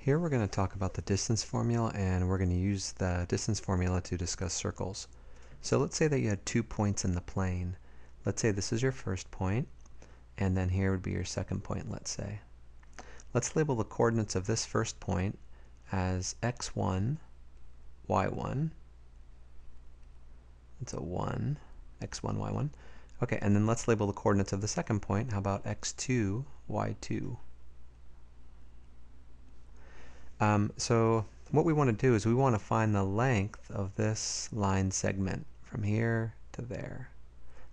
Here we're going to talk about the distance formula, and we're going to use the distance formula to discuss circles. So let's say that you had 2 points in the plane. Let's say this is your first point, and then here would be your second point, let's say. Let's label the coordinates of this first point as x1, y1. It's a 1, x1, y1. Okay, and then let's label the coordinates of the second point. How about x2, y2? So what we want to do is we want to find the length of this line segment from here to there.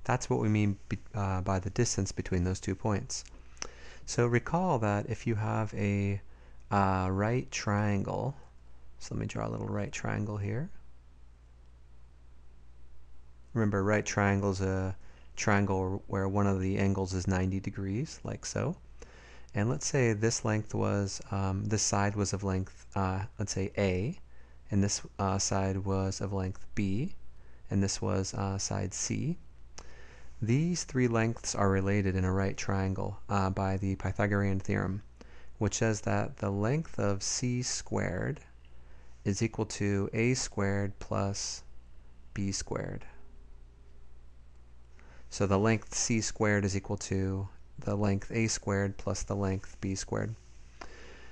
That's what we mean by the distance between those 2 points. So recall that if you have a right triangle, so let me draw a little right triangle here. Remember, right triangle is a triangle where one of the angles is 90 degrees, like so. And let's say this length was, this side was of length, let's say A, and this side was of length B, and this was side C. These 3 lengths are related in a right triangle by the Pythagorean theorem, which says that the length of C squared is equal to A squared plus B squared. So the length C squared is equal to the length A squared plus the length B squared.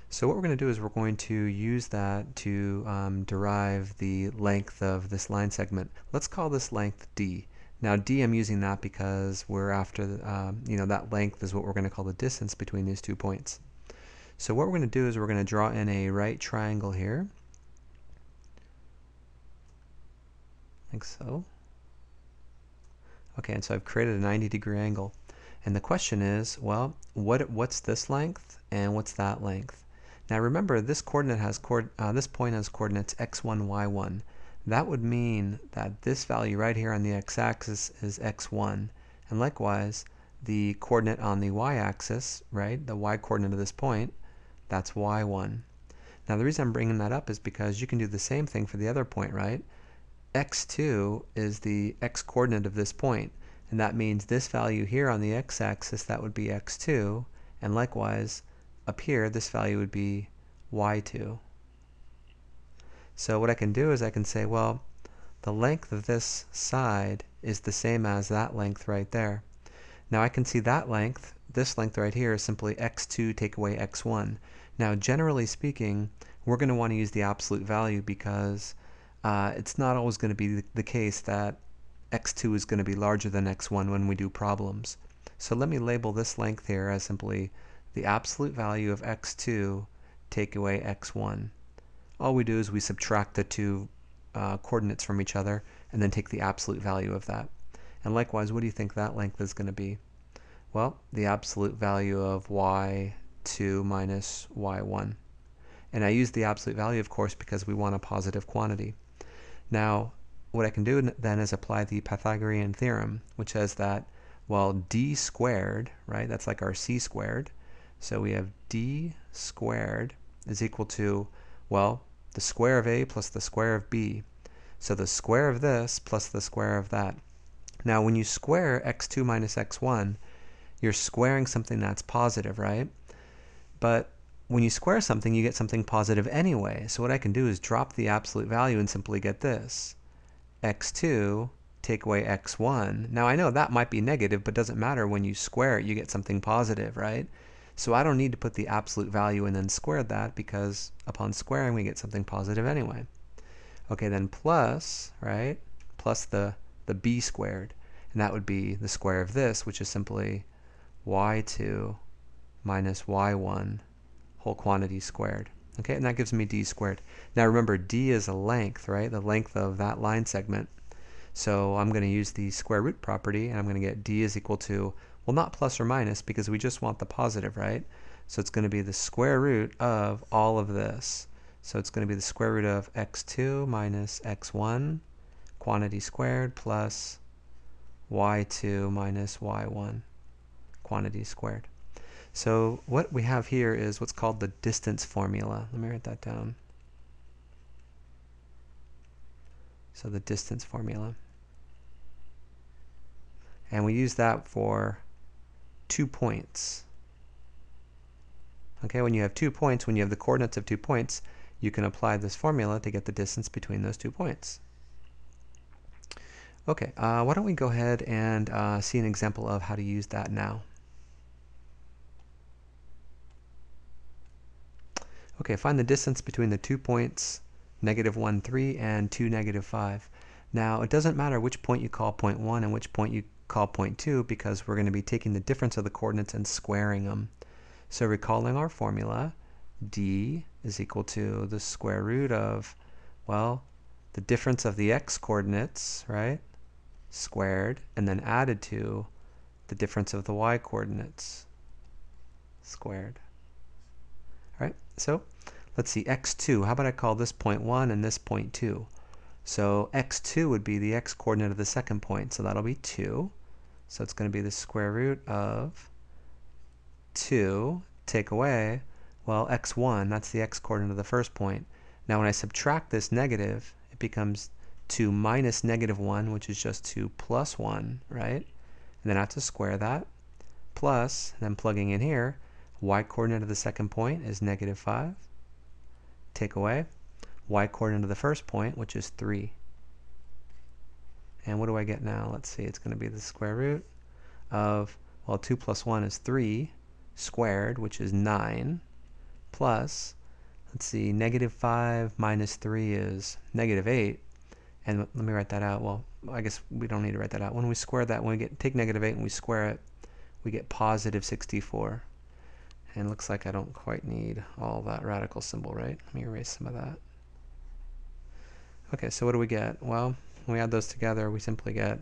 So what we're going to do is we're going to use that to derive the length of this line segment. Let's call this length D. Now D, I'm using that because we're after, that length is what we're going to call the distance between these 2 points. So what we're going to do is we're going to draw in a right triangle here, like so. Okay, and so I've created a 90-degree angle. And the question is, well, what's this length and what's that length? Now remember, this coordinate has this point has coordinates x1, y1. That would mean that this value right here on the x-axis is x1, and likewise, the coordinate on the y-axis, right, the y-coordinate of this point, that's y1. Now the reason I'm bringing that up is because you can do the same thing for the other point, right? x2 is the x-coordinate of this point, and that means this value here on the x-axis, that would be x2, and likewise up here this value would be y2. So what I can do is I can say, well, the length of this side is the same as that length right there. Now I can see that length, this length right here, is simply x2 take away x1. Now generally speaking, we're going to want to use the absolute value because it's not always going to be the case that x2 is going to be larger than x1 when we do problems. So let me label this length here as simply the absolute value of x2 take away x1. All we do is we subtract the 2 coordinates from each other and then take the absolute value of that. And likewise, what do you think that length is going to be? Well, the absolute value of y2 minus y1. And I use the absolute value, of course, because we want a positive quantity. Now, what I can do then is apply the Pythagorean theorem, which says that, well, d squared, right, that's like our c squared, so we have d squared is equal to, well, the square of a plus the square of b. So the square of this plus the square of that. Now, when you square x2 minus x1, you're squaring something that's positive, right? But when you square something, you get something positive anyway. So what I can do is drop the absolute value and simply get this. x2 take away x1. Now I know that might be negative, but doesn't matter. When you square it, you get something positive, right? So I don't need to put the absolute value and then square that, because upon squaring we get something positive anyway. Okay, then plus, right, plus the b squared, and that would be the square of this, which is simply y2 minus y1 whole quantity squared. Okay, and that gives me d squared. Now remember, d is a length, right? The length of that line segment. So I'm going to use the square root property, and I'm going to get d is equal to, well, not plus or minus, because we just want the positive, right? So it's going to be the square root of all of this. So it's going to be the square root of x2 minus x1 quantity squared plus y2 minus y1 quantity squared. So what we have here is what's called the distance formula. Let me write that down. So the distance formula. And we use that for 2 points. Okay, when you have 2 points, when you have the coordinates of 2 points, you can apply this formula to get the distance between those 2 points. Okay, why don't we go ahead and see an example of how to use that now. Okay, find the distance between the 2 points, -1, 3, and 2, -5. Now, it doesn't matter which point you call point 1 and which point you call point 2, because we're going to be taking the difference of the coordinates and squaring them. So recalling our formula, d is equal to the square root of, well, the difference of the x coordinates, right, squared, and then added to the difference of the y coordinates, squared. All right, so let's see, x2. How about I call this point 1 and this point 2? So x2 would be the x coordinate of the second point, so that'll be 2. So it's going to be the square root of 2, take away, well, x1, that's the x coordinate of the first point. Now when I subtract this negative, it becomes 2 minus -1, which is just 2 plus 1, right? And then I have to square that, plus, then plugging in here, y coordinate of the second point is -5. Take away y coordinate of the first point, which is 3. And what do I get now? Let's see, it's going to be the square root of, well, 2 plus 1 is 3 squared, which is 9, plus, let's see, -5 minus 3 is -8. And let me write that out. Well, I guess we don't need to write that out. When we square that, when we take -8 and we square it, we get positive 64. And it looks like I don't quite need all that radical symbol, right? Let me erase some of that. Okay, so what do we get? Well, when we add those together, we simply get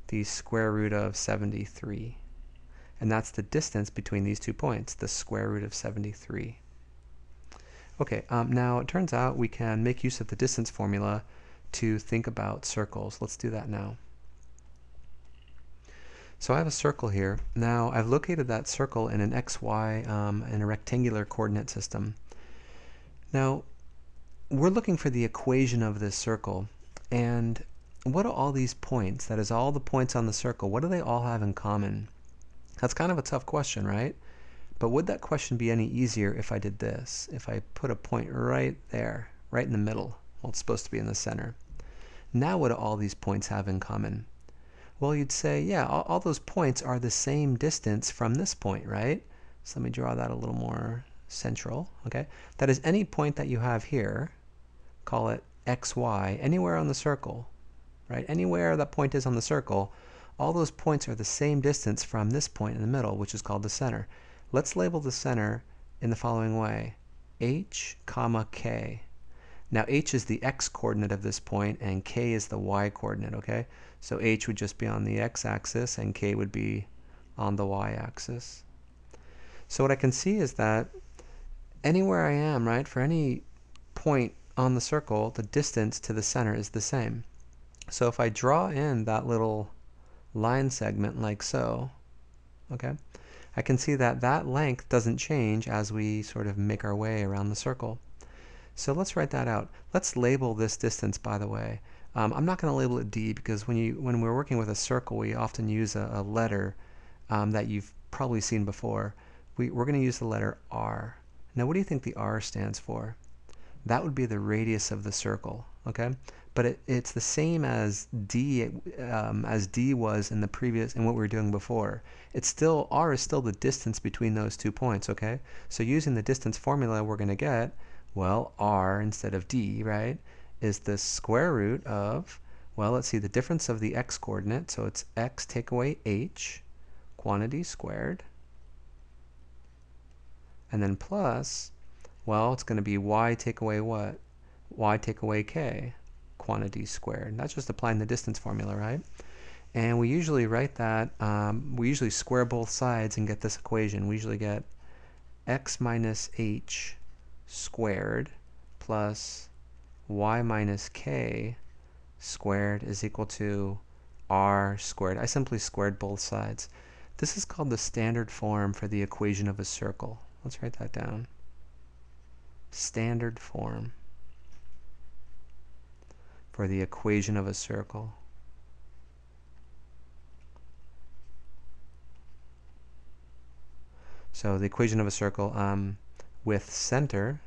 the square root of 73. And that's the distance between these 2 points, the square root of 73. Okay, now it turns out we can make use of the distance formula to think about circles. Let's do that now. So I have a circle here. Now I've located that circle in an x, y, in a rectangular coordinate system. Now we're looking for the equation of this circle, and what do all these points, that is all the points on the circle, what do they all have in common? That's kind of a tough question, right? But would that question be any easier if I did this? If I put a point right there, right in the middle? Well, it's supposed to be in the center. Now what do all these points have in common? Well, you'd say, yeah, all those points are the same distance from this point, right? So let me draw that a little more central, okay? That is, any point that you have here, call it x, y, anywhere on the circle, right? Anywhere that point is on the circle, all those points are the same distance from this point in the middle, which is called the center. Let's label the center in the following way: h, comma, k. Now h is the x coordinate of this point, and k is the y coordinate, okay? So h would just be on the x-axis, and k would be on the y-axis. So what I can see is that anywhere I am, right, for any point on the circle, the distance to the center is the same. So if I draw in that little line segment like so, okay, I can see that that length doesn't change as we sort of make our way around the circle. So let's write that out. Let's label this distance, by the way. I'm not going to label it d, because when we're working with a circle, we often use a letter that you've probably seen before. We're going to use the letter r. Now, what do you think the r stands for? That would be the radius of the circle, okay? But it's the same as d was in the previous, in what we were doing before. It's still, r is still the distance between those 2 points, okay? So using the distance formula, we're going to get, well, r instead of d, right, is the square root of, well, let's see, the difference of the x coordinate, so it's x take away h, quantity squared, and then plus, well, it's going to be y take away what? Y take away k, quantity squared. That's just applying the distance formula, right? And we usually write that, we usually square both sides and get this equation. We usually get x minus h squared plus y minus k squared is equal to r squared. I simply squared both sides. This is called the standard form for the equation of a circle. Let's write that down. Standard form for the equation of a circle. So the equation of a circle, with center.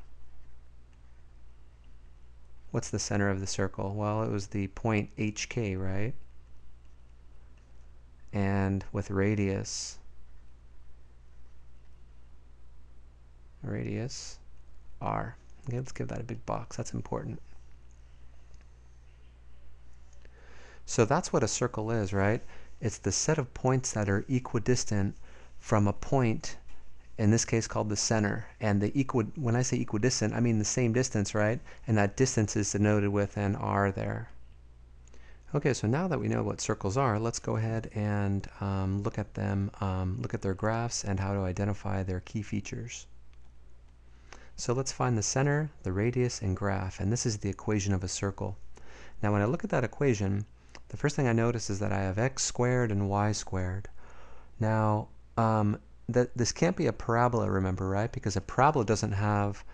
What's the center of the circle? Well, it was the point HK, right? And with radius R. Okay, let's give that a big box. That's important. So that's what a circle is, right? It's the set of points that are equidistant from a point, in this case called the center. And when I say equidistant, I mean the same distance, right? And that distance is denoted with an R there. Okay, so now that we know what circles are, let's go ahead and look at them, look at their graphs and how to identify their key features. So let's find the center, the radius, and graph, and this is the equation of a circle. Now when I look at that equation, the first thing I notice is that I have x squared and y squared. Now, this can't be a parabola, remember, right? Because a parabola doesn't have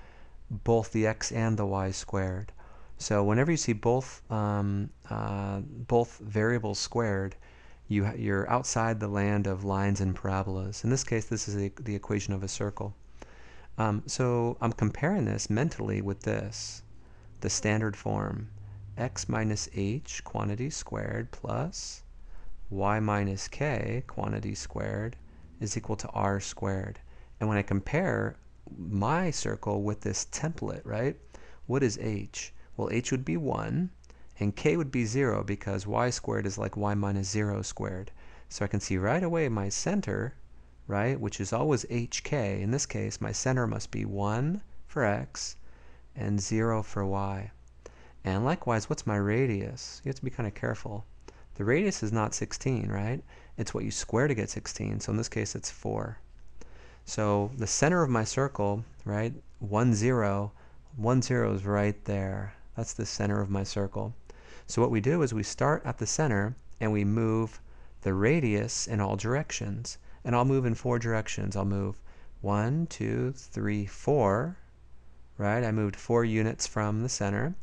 both the x and the y squared. So whenever you see both variables squared, you're outside the land of lines and parabolas. In this case, this is the equation of a circle. So I'm comparing this mentally with this, the standard form, x minus h quantity squared plus y minus k quantity squared is equal to r squared. And when I compare my circle with this template, right, what is h? Well, h would be 1, and k would be 0 because y squared is like y minus 0 squared. So I can see right away my center, right, which is always hk. In this case, my center must be 1 for x and 0 for y. And likewise, what's my radius? You have to be kind of careful. The radius is not 16, right? It's what you square to get 16. So in this case, it's 4. So the center of my circle, right, 1, 0, 1, 0 is right there. That's the center of my circle. So what we do is we start at the center and we move the radius in all directions. And I'll move in 4 directions. I'll move 1, 2, 3, 4, right? I moved 4 units from the center.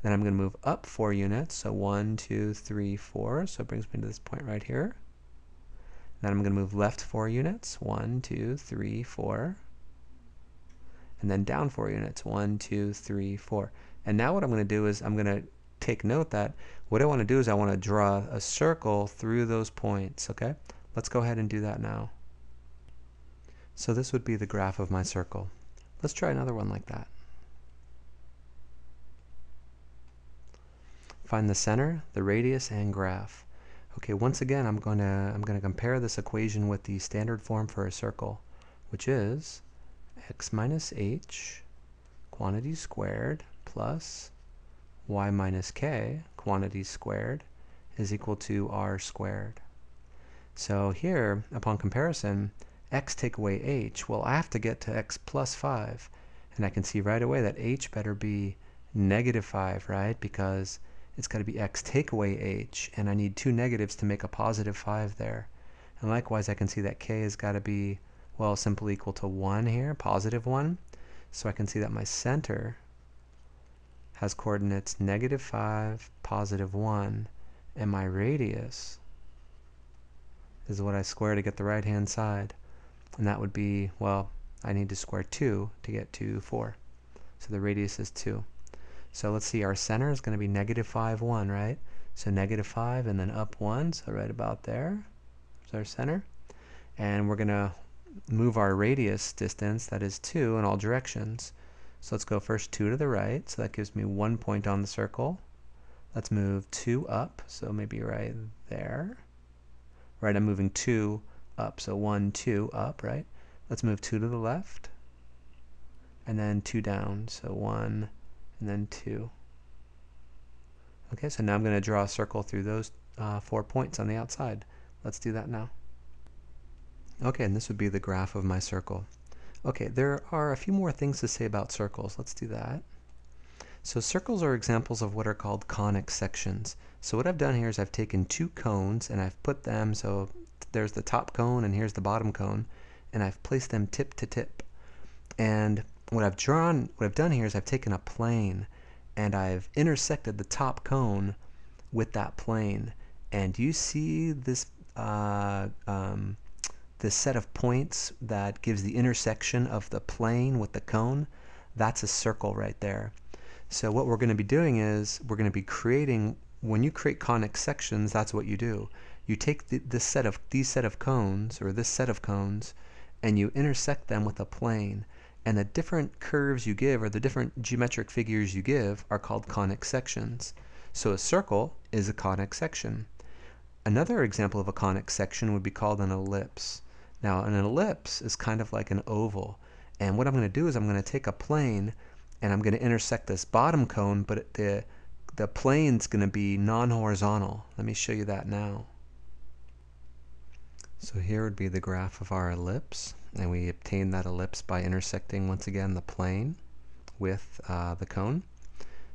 Then I'm going to move up 4 units. So 1, 2, 3, 4. So it brings me to this point right here. Then I'm going to move left 4 units. 1, 2, 3, 4. And then down 4 units. 1, 2, 3, 4. And now what I'm going to do is I'm going to take note that what I want to do is I want to draw a circle through those points. Okay? Let's go ahead and do that now. So this would be the graph of my circle. Let's try another one like that. Find the center, the radius, and graph. Okay, once again, I'm going to compare this equation with the standard form for a circle, which is x minus h quantity squared plus y minus k quantity squared is equal to r squared. So here, upon comparison, x take away h. Well, I have to get to x plus 5. And I can see right away that h better be negative 5, right? Because it's got to be x take away h. And I need 2 negatives to make a positive 5 there. And likewise, I can see that k has got to be, well, simply equal to 1 here, positive 1. So I can see that my center has coordinates negative 5, positive 1. And my radius is what I square to get the right-hand side. And that would be, well, I need to square 2 to get to 4. So the radius is 2. So let's see, our center is going to be negative 5, 1, right? So negative 5 and then up 1, so right about there is our center. And we're going to move our radius distance, that is 2, in all directions. So let's go first 2 to the right, so that gives me 1 point on the circle. Let's move 2 up, so maybe right there. Right, I'm moving 2 up, so 1, 2 up, right? Let's move 2 to the left, and then 2 down, so 1, and then 2. Okay, so now I'm going to draw a circle through those 4 points on the outside. Let's do that now. Okay, and this would be the graph of my circle. Okay, there are a few more things to say about circles. Let's do that. So circles are examples of what are called conic sections. So what I've done here is I've taken 2 cones and I've put them, so there's the top cone and here's the bottom cone, and I've placed them tip to tip. And what I've done here is I've taken a plane and I've intersected the top cone with that plane. And you see this this set of points that gives the intersection of the plane with the cone, that's a circle right there. So what we're going to be doing is we're going to be creating, when you create conic sections, that's what you do. You take these set of cones, or this set of cones, and you intersect them with a plane. And the different curves you give, or the different geometric figures you give, are called conic sections. So a circle is a conic section. Another example of a conic section would be called an ellipse. Now, an ellipse is kind of like an oval. And what I'm going to do is I'm going to take a plane and I'm going to intersect this bottom cone, but the plane's going to be non-horizontal. Let me show you that now. So here would be the graph of our ellipse, and we obtain that ellipse by intersecting, once again, the plane with the cone.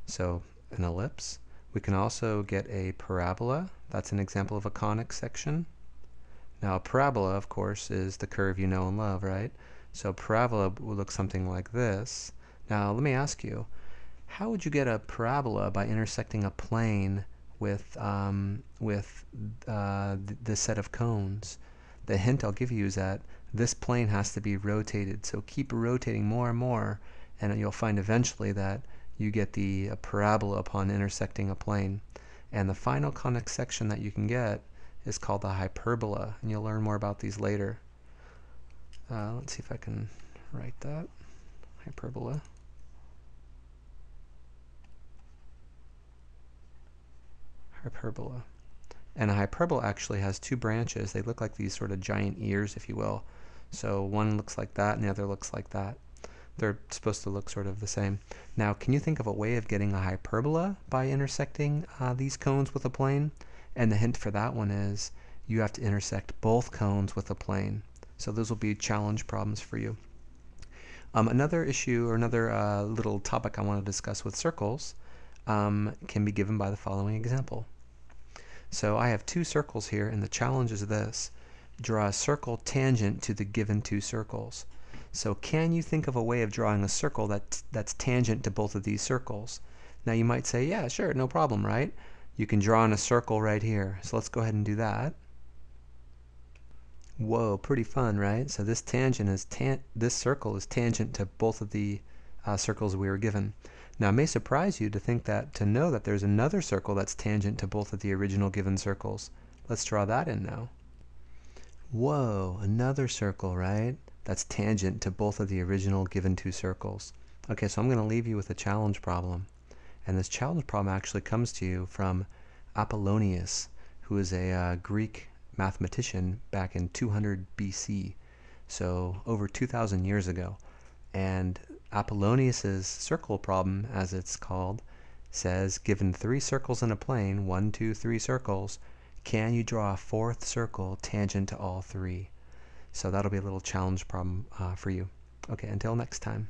So an ellipse. We can also get a parabola. That's an example of a conic section. Now a parabola, of course, is the curve you know and love, right? So a parabola will look something like this. Now let me ask you, how would you get a parabola by intersecting a plane with the set of cones? The hint I'll give you is that this plane has to be rotated. So keep rotating more and more, and you'll find eventually that you get the parabola upon intersecting a plane. And the final conic section that you can get is called the hyperbola, and you'll learn more about these later. Let's see if I can write that. Hyperbola. Hyperbola. And a hyperbola actually has two branches. They look like these sort of giant ears, if you will. So one looks like that and the other looks like that. They're supposed to look sort of the same. Now, can you think of a way of getting a hyperbola by intersecting these cones with a plane? And the hint for that one is you have to intersect both cones with a plane. So those will be challenge problems for you. Another issue, or another little topic I want to discuss with circles can be given by the following example. So I have two circles here, and the challenge is this. Draw a circle tangent to the given two circles. So can you think of a way of drawing a circle that's tangent to both of these circles? Now you might say, yeah, sure, no problem, right? You can draw in a circle right here. So let's go ahead and do that. Whoa, pretty fun, right? So this this circle is tangent to both of the circles we were given. Now it may surprise you to know that there's another circle that's tangent to both of the original given circles. Let's draw that in now. Whoa, another circle, right? That's tangent to both of the original given two circles. Okay, so I'm going to leave you with a challenge problem. And this challenge problem actually comes to you from Apollonius, who is a Greek mathematician back in 200 BC, so over 2,000 years ago. And Apollonius's circle problem, as it's called, says, given three circles in a plane, 1, 2, 3 circles, can you draw a fourth circle tangent to all three? So that'll be a little challenge problem for you. Okay, until next time.